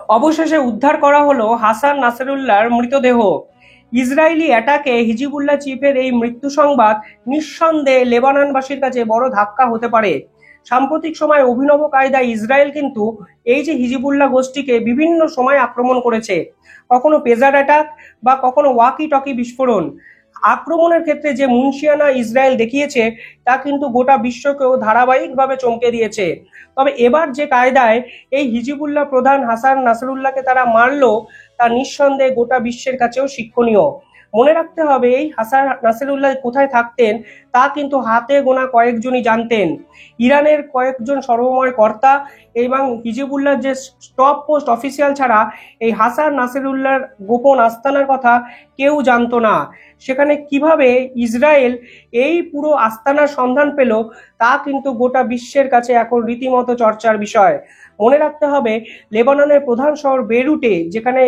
অবশেষে উদ্ধার করা হলো হাসান নাসরুল্লাহর মৃতদেহ। ইসরায়েলি অ্যাটাকে হিজবুল্লাহ চিফের এই মৃত্যু সংবাদ নিঃসন্দেহে লেবাননবাসীর কাছে বড় ধাক্কা হতে পারে। সাম্প্রতিক সময়ে অভিনব কায়দায় ইসরায়েল কিন্তু এই যে হিজবুল্লাহ গোষ্ঠীকে বিভিন্ন সময় আক্রমণ করেছে, কখনো পেজার অ্যাটাক বা কখনো ওয়াকি টকি বিস্ফোরণ। আক্রমণের ক্ষেত্রে যে মুনশিয়ানা ইসরায়েল দেখিয়েছে তা কিন্তু গোটা বিশ্বকেও ধারাবাহিকভাবে চমকে দিয়েছে। তবে এবার যে কায়দায় এই হিজবুল্লাহ প্রধান হাসান নাসরুল্লাহকে তারা মারলো তা নিঃসন্দেহে গোটা বিশ্বের কাছেও শিক্ষণীয়। মনে রাখতে হবে, এই হাসান নাসরুল্লাহ কোথায় থাকতেন তা কিন্তু হাতে গোনা কয়েকজনই জানতেন। ইরানের কয়েকজন সর্বময় কর্তা এবং হিজবুল্লাহর যে টপ পোস্ট অফিসিয়াল ছাড়া এই হাসান নাসরুল্লাহর গোপন আস্তানার কথা কেউ জানতো না। সেখানে কিভাবে ইসরায়েল এই পুরো আস্তানার সন্ধান পেল তা কিন্তু গোটা বিশ্বের কাছে এখন রীতিমতো চর্চার বিষয়। মনে রাখতে হবে, লেবাননের প্রধান শহর বেইরুটে যেখানে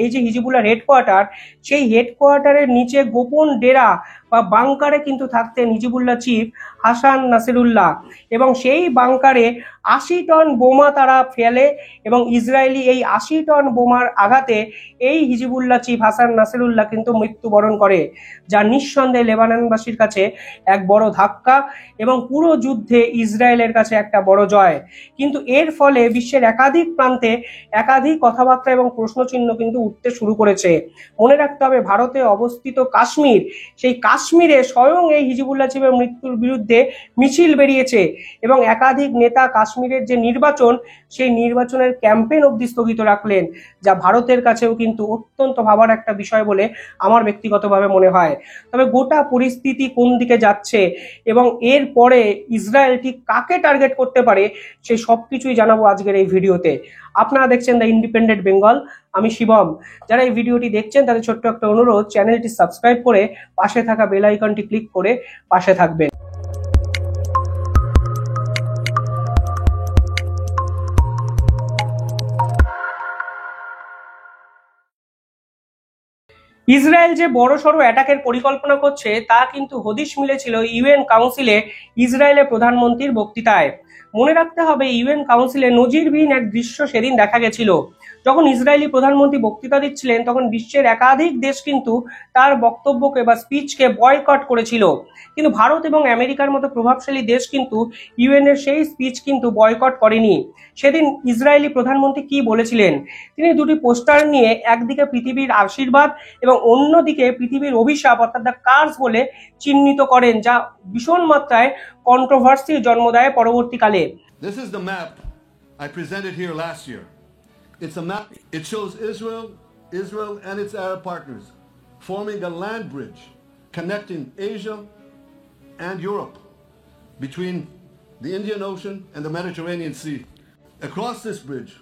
এই যে হিজবুল্লাহর হেডকোয়ার্টার, সেই হেডকোয়ার্টারের নিচে গোপন ডেরা বা বাংকারে কিন্তু থাকতেন হিজবুল্লাহ চিফ হাসান নাসরুল্লাহ, এবং সেই বাংকারে ৮০ টন বোমা তারা ফেলে এবং ইসরায়েলি এই ৮০ টন বোমার আঘাতে এই হিজবুল্লাহ চিফ হাসান নাসরুল্লাহ কিন্তু মৃত্যুবরণ করে, যা নিঃসন্দেহে লেবাননবাসীর কাছে এক বড় ধাক্কা এবং পুরো যুদ্ধে ইসরায়েলের কাছে একটা বড় জয়। কিন্তু এর ফলে বিশ্বের একাধিক প্রান্তে একাধিক কথাবার্তা এবং প্রশ্নচিহ্ন কিন্তু উঠতে শুরু করেছে। মনে রাখতে হবে, ভারতে অবস্থিত কাশ্মীর, সেই কাশ্মীরে স্বয়ং এই হিজবুল্লাহ চিফের মৃত্যুর বিরুদ্ধে মিছিল বেরিয়েছে এবং একাধিক নেতা কাশ্মীরের যে নির্বাচন, সেই নির্বাচনের ক্যাম্পেইন অবধি স্থগিত রাখলেন, যা ভারতের কাছেও কিন্তু অত্যন্ত ভাবার একটা বিষয় বলে আমার ব্যক্তিগতভাবে মনে হয়। তবে গোটা পরিস্থিতি কোন দিকে যাচ্ছে এবং এর পরে ইসরায়েল ঠিক কাকে টার্গেট করতে পারে সেই সবকিছুই জানাবো আজকের এই ভিডিওতে। আপনারা দেখছেন দ্য ইন্ডিপেন্ডেন্ট বেঙ্গল, আমি শিবম। যারা এই ভিডিওটি দেখছেন তাদের ছোট্ট একটা অনুরোধ, চ্যানেলটি সাবস্ক্রাইব করে পাশে থাকা বেল আইকনটি ক্লিক করে পাশে থাকবেন। ইসরায়েল যে বড়সড় অ্যাটাকের পরিকল্পনা করছে তা কিন্তু হদিশ মিলেছিল ইউএন কাউন্সিলে ইসরায়েলের প্রধানমন্ত্রীর বক্তৃতায়। মনে রাখতে হবে, ইউএন কাউন্সিলে নজিরবিহীন এক দৃশ্য সেদিন দেখা গেছিল। যখন ইসরায়েলি প্রধানমন্ত্রী বক্তৃতা দিচ্ছিলেন তখন বিশ্বের একাধিক দেশ কিন্তু তার বক্তব্যকে বা স্পিচকে বয়কট করেছিল, কিন্তু ভারত এবং আমেরিকার মতো প্রভাবশালী দেশ কিন্তু ইউএনের সেই স্পিচ কিন্তু বয়কট করেনি। সেদিন ইসরায়েলি প্রধানমন্ত্রী কি বলেছিলেন? তিনি দুটি পোস্টার নিয়ে একদিকে পৃথিবীর আশীর্বাদ এবং অন্যদিকে পৃথিবীর অভিশাপ অর্থাৎ দ্য কার্স বলে চিহ্নিত করেন, যা ভীষণ মাত্রায় কন্ট্রোভার্সির জন্ম দেয় পরবর্তীকালে। This is the map I presented here last year. It's a map. It shows Israel and its Arab partners forming a land bridge connecting Asia and Europe between the Indian Ocean and the Mediterranean Sea. Across this bridge,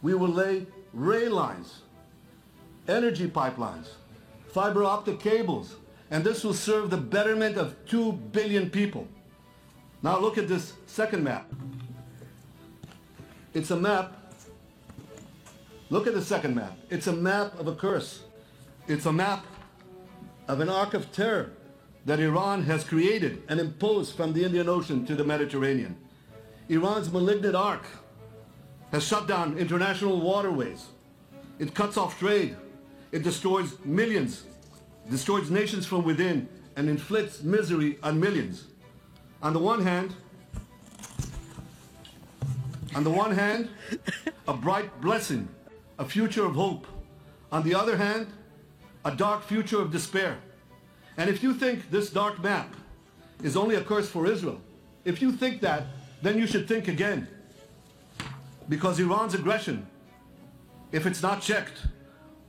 we will lay rail lines, energy pipelines, fiber optic cables, and this will serve the betterment of 2 billion people. Now look at this second map. It's a map. Look at the second map. It's a map of a curse. It's a map of an arc of terror that Iran has created and imposed from the Indian Ocean to the Mediterranean. Iran's malignant arc has shut down international waterways. It cuts off trade. It destroys millions, destroys nations from within, and inflicts misery on millions. On the one hand, a bright blessing, a future of hope. On the other hand, a dark future of despair. And if you think this dark map is only a curse for Israel, if you think that, then you should think again. Because Iran's aggression, if it's not checked,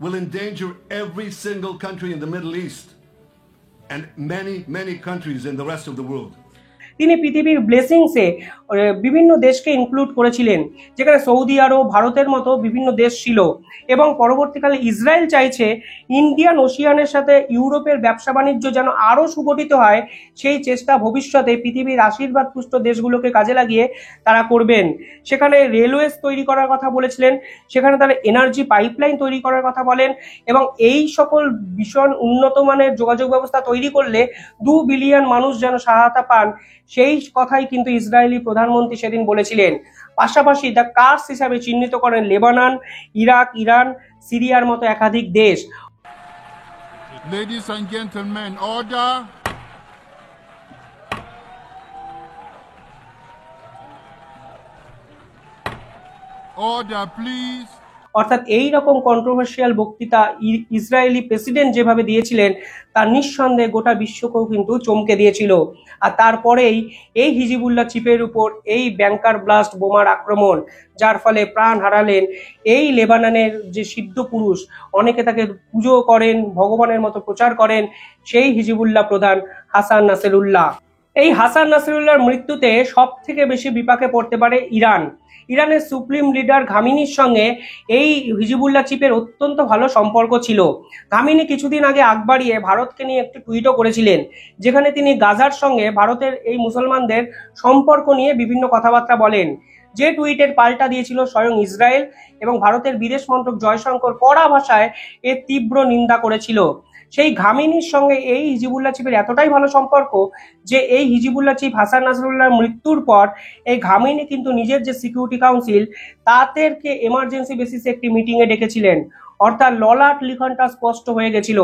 will endanger every single country in the Middle East and many, many countries in the rest of the world. তিনি পৃথিবীর ব্লেসিংসে বিভিন্ন দেশকে include করেছিলেন, যেখানে Saudi আরব, ভারতের মতো বিভিন্ন দেশ ছিল, এবং পরবর্তীকালে ইসরায়েল চাইছে ইন্ডিয়ান ওশিয়ানের সাথে ইউরোপের ব্যবসা বাণিজ্য যেন আরও সুগঠিত হয়, সেই চেষ্টা ভবিষ্যতে পৃথিবীর আশীর্বাদ পুষ্ট দেশগুলোকে কাজে লাগিয়ে তারা করবেন। সেখানে রেলওয়েজ তৈরি করার কথা বলেছিলেন, সেখানে তারা এনার্জি পাইপলাইন তৈরি করার কথা বলেন, এবং এই সকল ভীষণ উন্নত মানের যোগাযোগ ব্যবস্থা তৈরি করলে 2 বিলিয়ন মানুষ যেন সহায়তা পান, সেই কথাই কিন্তু ইসরায়েলি প্রধান প্রধানমন্ত্রী সেদিন বলেছিলেন। পাশাপাশি দ্য কার্স হিসাবে চিহ্নিত করেন লেবানন, ইরাক, ইরান, সিরিয়ার মতো একাধিক দেশ। Ladies and gentlemen, order. Order, please. অর্থাৎ এই রকম কন্ট্রোভার্সিয়াল বক্তৃতা ইসরায়েলি প্রেসিডেন্ট যেভাবে দিয়েছিলেন তার নিঃসন্দেহে গোটা বিশ্বকেও কিন্তু চমকে দিয়েছিল। আর তারপরেই এই হিজিবুল্লাহ চিফের উপর এই ব্যাংকার ব্লাস্ট বোমার আক্রমণ, যার ফলে প্রাণ হারালেন এই লেবাননের যে সিদ্ধ পুরুষ, অনেকে তাকে পুজো করেন, ভগবানের মতো প্রচার করেন, সেই হিজিবুল্লাহ প্রধান হাসান নাসেরুল্লাহ। এই হাসান নাসেরুল্লাহর মৃত্যুতে সব থেকে বেশি বিপাকে পড়তে পারে ইরান। ইরানের সুপ্রিম লিডার ঘামিনির সঙ্গে এই হিজিবুল্লাহ চিফের অত্যন্ত ভালো সম্পর্ক ছিল। ঘামিনি কিছুদিন আগে আগ বাড়িয়ে ভারতকে নিয়ে একটি টুইটও করেছিলেন, যেখানে তিনি গাজার সঙ্গে ভারতের এই মুসলমানদের সম্পর্ক নিয়ে বিভিন্ন কথাবার্তা বলেন। যে টুইটের পাল্টা দিয়েছিল স্বয়ং ইসরায়েল, এবং ভারতের বিদেশ মন্ত্রক জয়শঙ্কর কড়া ভাষায় এর তীব্র নিন্দা করেছিল। সেই ঘামিনির সঙ্গে এই হিজিবুল্লাহ চিফের এতটাই ভালো সম্পর্ক যে এই হিজিবুল্লাহ চিফ হাসান নাসরুল্লাহর মৃত্যুর পর এই ঘামিনি কিন্তু নিজের যে সিকিউরিটি কাউন্সিল তাদেরকে এমার্জেন্সি বেসিসে একটি মিটিংয়ে ডেকেছিলেন। অর্থাৎ ললাট লিখনটা স্পষ্ট হয়ে গেছিল।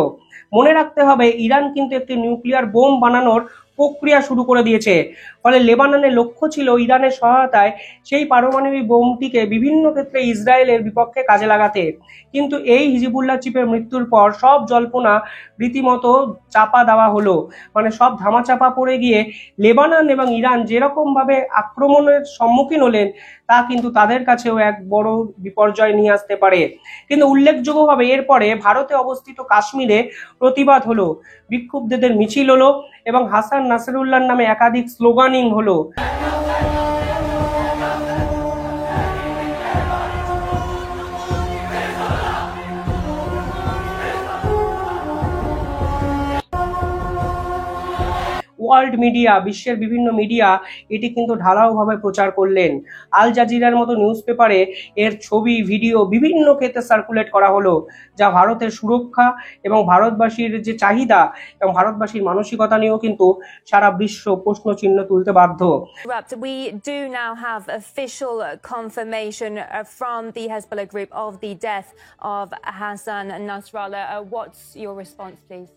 মনে রাখতে হবে, ইরান কিন্তু একটি নিউক্লিয়ার বোম বানানোর প্রক্রিয়া শুরু করে দিয়েছে। ফলে লেবাননের লক্ষ্য ছিল ইরানের সহায়তায় সেই পারমাণবিক বোমটিকে বিভিন্ন ক্ষেত্রে ইসরায়েলের বিপক্ষে কাজে লাগাতে। কিন্তু এই হিজিবুল্লাহ চিফের মৃত্যুর পর সব জল্পনা রীতিমতো চাপা দেওয়া হলো। মানে সব ধামাচাপা পড়ে গিয়ে লেবানন এবং ইরান যেরকম ভাবে আক্রমণের সম্মুখীন হলেন তা কিন্তু তাদের কাছেও এক বড় বিপর্যয় নিয়ে আসতে পারে। কিন্তু উল্লেখযোগ্যভাবে এরপরে ভারতে অবস্থিত কাশ্মীরে প্রতিবাদ হলো, বিক্ষুব্ধদের মিছিল হলো এবং হাসান নাসরুল্লাহর নামে একাধিক স্লোগানিং হলো। ওয়ার্ল্ড মিডিয়া, বিশ্বের বিভিন্ন মিডিয়া এটি কিন্তু ঢালাওভাবে প্রচার করলেন। আল জাজিরার মতো নিউজ পেপারে এর ছবি, ভিডিও বিভিন্ন ক্ষেত্রে সার্কুলেট করা হলো, যা ভারতের সুরক্ষা এবং ভারতবাসীর যে চাহিদা এবং ভারতবাসীর মানসিকতা নিয়েও কিন্তু সারা বিশ্ব প্রশ্ন চিহ্ন তুলতে বাধ্য। We do now have official confirmation from the Hezbollah group of the death of Hassan Nasrallah. What's your response, please?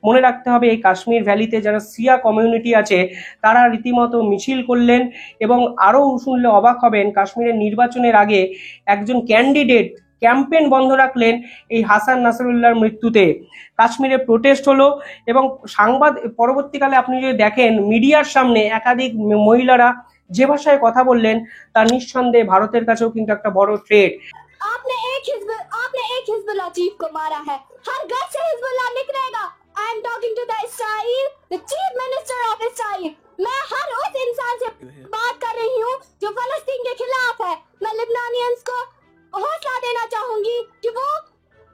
মনে রাখতে হবে, এই কাশ্মীর ভ্যালিতে যারা শিয়া কমিউনিটি আছে তারা রীতিমতো মিছিল করলেন এবং আরও শুনলে অবাক হবেন, কাশ্মীরের নির্বাচনের আগে একজন ক্যান্ডিডেট ক্যাম্পেইন বন্ধ রাখলেন এই হাসান নাসরুল্লাহর মৃত্যুতে। কাশ্মীরে প্রোটেস্ট হলো এবং পরবর্তীকালে আপনি যদি দেখেন মিডিয়ার সামনে একাধিক মহিলারা যে ভাষায় কথা বললেন তা নিঃসন্দেহে ভারতের কাছেও কিন্তু একটা বড় থ্রেট। आपने एक हिजबुल्लाह चीफ को मारा है, हर घर से हिजबुल्लाह निकलेगा। I am talking to the Israel, the chief minister of Israel. मैं हर उस इंसान से बात कर रही हूँ जो फलस्तीन के खिलाफ है। मैं लेबनानियंस को हौसला देना चाहूंगी कि वो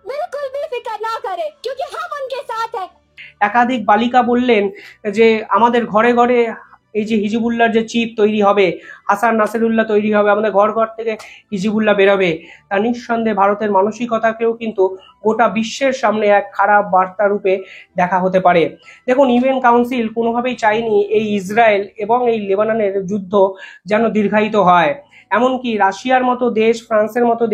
बिल्कुल भी फिक्र ना करे, क्योंकि हम उनके साथ हैं। একাধিক বালিকা বললেন যে আমাদের ঘরে ঘরে এই যে হিজিবুল্লাহর যে চিফ তৈরি হবে, হাসান নাসরুল্লাহ তৈরি হবে, আমাদের ঘর ঘর থেকে হিজিবুল্লাহ বেরোবে। তা নিঃসন্দেহে ভারতের মানসিকতাকেও কিন্তু গোটা বিশ্বের সামনে এক খারাপ বার্তা রূপে দেখা হতে পারে। দেখুন, ইউএন কাউন্সিল কোনোভাবেই চায়নি এই ইসরায়েল এবং এই লেবাননের যুদ্ধ যেন দীর্ঘায়িত হয়। এমনকি রাশিয়ার মতো দেশ, ফ্রান্সের মতো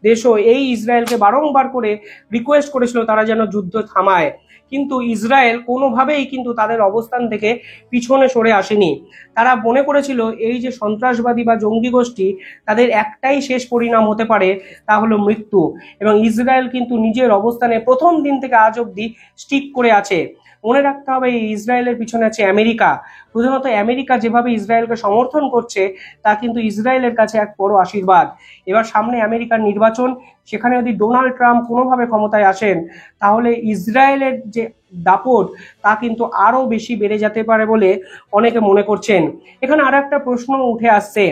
দেশও এই ইসরায়েলকে বারংবার করে রিকোয়েস্ট করেছিল তারা যেন যুদ্ধ থামায়। কিন্তু ইসরায়েল কোনোভাবেই কিন্তু তাদের অবস্থান থেকে পিছনে সরে আসেনি। তারা মনে করেছিল এই যে সন্ত্রাসবাদী বা জঙ্গি গোষ্ঠী, তাদের একটাই শেষ পরিণাম হতে পারে, তা হলো মৃত্যু। এবং ইসরায়েল কিন্তু নিজের অবস্থানে প্রথম দিন থেকে আজ অব্দি স্টিক করে আছে। মনে রাখতে হবে, এই ইসরায়েলের পিছনে আছে আমেরিকা। প্রধানত আমেরিকা যেভাবে ইসরায়েলকে সমর্থন করছে তা কিন্তু ইসরায়েলের কাছে এক বড় আশীর্বাদ। এবার সামনে আমেরিকার নির্বাচন, সেখানে যদি ডোনাল্ড ট্রাম্প কোনোভাবে ক্ষমতায় আসেন তাহলে ইসরায়েলের যে দাপট তা কিন্তু আরও বেশি বেড়ে যেতে পারে বলে অনেকে মনে করছেন। এখানে আর একটা প্রশ্ন উঠে আসছে।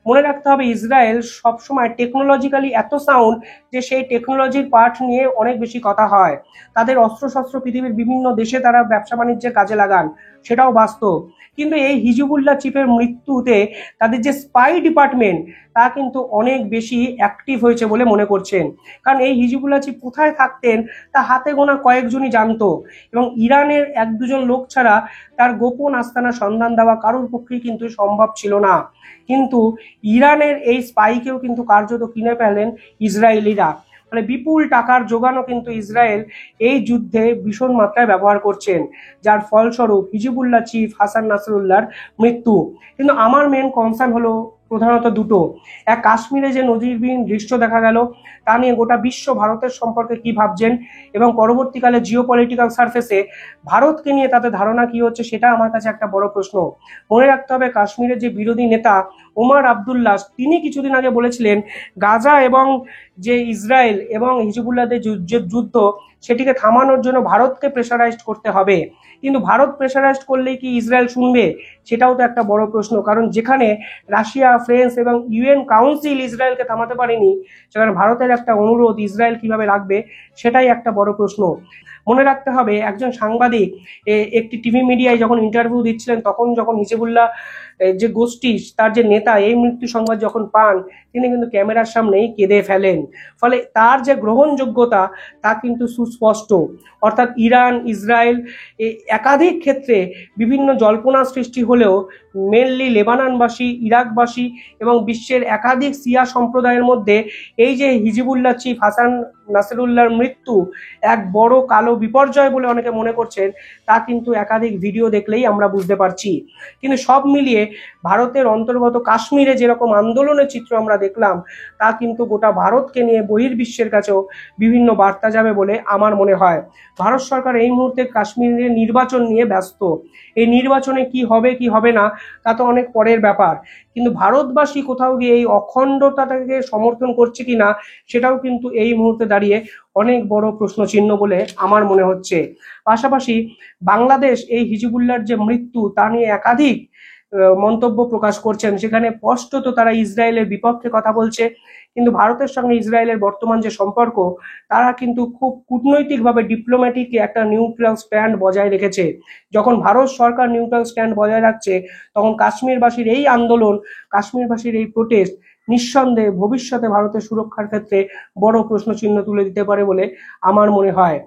মনে রাখতে হবে, ইসরায়েল সবসময় টেকনোলজিক্যালি এত সাউন্ড যে সেই টেকনোলজির পার্ট নিয়ে অনেক বেশি কথা হয়। তাদের অস্ত্রশস্ত্র পৃথিবীর বিভিন্ন দেশে তারা ব্যবসা বাণিজ্যের কাজে লাগান, সেটাও বাস্তব। কিন্তু এই হিজবুল্লাহ চিফের মৃত্যুতে তাদের যে স্পাই ডিপার্টমেন্ট তা কিন্তু অনেক বেশি অ্যাক্টিভ হয়েছে বলে মনে করছেন। কারণ এই হিজবুল্লাহ চিফ কোথায় থাকতেন তা হাতে গোনা কয়েকজনই জানতো, এবং ইরানের এক দুজন লোক ছাড়া তার গোপন আস্তানা সন্ধান দেওয়া কারোর পক্ষেই কিন্তু সম্ভব ছিল না। কিন্তু ইরানের এই স্পাইকেও কিন্তু কার্যত কিনে ফেলেন ইসরায়েলিরা। মানে বিপুল টাকার যোগানও কিন্তু ইসরায়েল এই যুদ্ধে ভীষণ মাত্রায় ব্যবহার করছেন, যার ফলস্বরূপ হিজবুল্লাহ চিফ হাসান নাসরুল্লাহর মৃত্যু। কিন্তু আমার মেন কনসার্ন হলো প্রধানত দুটো। এক, কাশ্মীরে যে নজিরবিহীন দৃশ্য দেখা গেল তা নিয়ে গোটা বিশ্ব ভারতের সম্পর্কে কি ভাবছেন, এবং পরবর্তীকালে জিও পলিটিক্যাল সারফেসে ভারতকে নিয়ে তাদের ধারণা কি হচ্ছে, সেটা আমার কাছে একটা বড় প্রশ্ন। মনে রাখতে হবে, কাশ্মীরের যে বিরোধী নেতা ওমর আবদুল্লাহ, তিনি কিছুদিন আগে বলেছিলেন গাজা এবং যে ইসরায়েল এবং হিজবুল্লাহদের যে যুদ্ধ সেটিকে থামানোর জন্য ভারতকে প্রেসারাইজড করতে হবে। কিন্তু ভারত প্রেসারাইজড করলেই কি ইসরায়েল শুনবে, সেটাও তো একটা বড় প্রশ্ন। কারণ যেখানে রাশিয়া, ফ্রান্স এবং ইউএন কাউন্সিল ইসরায়েলকে থামাতে পারেনি, সেখানে ভারতের একটা অনুরোধ ইসরায়েল কিভাবে রাখবে, সেটাই একটা বড় প্রশ্ন। মনে রাখতে হবে, একজন সাংবাদিক একটি টিভি মিডিয়ায় যখন ইন্টারভিউ দিচ্ছিলেন, তখন যখন হিজবুল্লাহ যে গোষ্ঠী তার যে নেতা এই মৃত্যু সংবাদ যখন পান, তিনি কিন্তু ক্যামেরার সামনেই কেঁদে ফেলেন। ফলে তার যে গ্রহণযোগ্যতা তা কিন্তু সুস্পষ্ট। অর্থাৎ ইরান, ইসরায়েল একাধিক ক্ষেত্রে বিভিন্ন জল্পনা সৃষ্টি হলেও মেনলি লেবাননবাসী, ইরাকবাসী এবং বিশ্বের একাধিক শিয়া সম্প্রদায়ের মধ্যে এই যে হিজবুল্লাহ চিফ হাসান নাসরুল্লাহর মৃত্যু এক বড় কালো বিপর্যয় বলে অনেকে মনে করছেন, তা কিন্তু একাধিক ভিডিও দেখলেই আমরা বুঝতে পারছি। কিন্তু সব মিলিয়ে ভারতের অন্তর্গত কাশ্মীরে যেরকম আন্দোলনের চিত্র আমরা দেখলাম, তা কিন্তু গোটা ভারতকে নিয়ে বহির্বিশ্বের কাছেও বিভিন্ন বার্তা যাবে বলে আমার মনে হয়। ভারত সরকার এই মুহূর্তে কাশ্মীরের নির্বাচন নিয়ে ব্যস্ত। এই নির্বাচনে কি হবে কি হবে না তা তো অনেক পরের ব্যাপার, কিন্তু ভারতবাসী কোথাও গিয়ে এই অখণ্ডতাটাকে সমর্থন করছে কিনা, সেটাও কিন্তু এই মুহূর্তে দাঁড়িয়ে অনেক বড় প্রশ্নচিহ্ন বলে আমার মনে হচ্ছে। পাশাপাশি বাংলাদেশ এই হিজবুল্লাহর যে মৃত্যু তা নিয়ে একাধিক মন্তব্য প্রকাশ করছেন, সেখানে স্পষ্টত তারা ইসরায়েলের বিপক্ষে কথা বলছে। কিন্তু ভারতের সঙ্গে ইসরায়েলের বর্তমান যে সম্পর্ক, তারা কিন্তু খুব কূটনৈতিকভাবে ডিপ্লোম্যাটিক একটা নিউট্রাল স্ট্যান্ড বজায় রেখেছে। যখন ভারত সরকার নিউট্রাল স্ট্যান্ড বজায় রাখছে, তখন কাশ্মীরবাসীর এই আন্দোলন, কাশ্মীরবাসীর এই প্রোটেস্ট নিঃসন্দেহে ভবিষ্যতে ভারতের সুরক্ষার ক্ষেত্রে বড় প্রশ্নচিহ্ন তুলে দিতে পারে বলে আমার মনে হয়।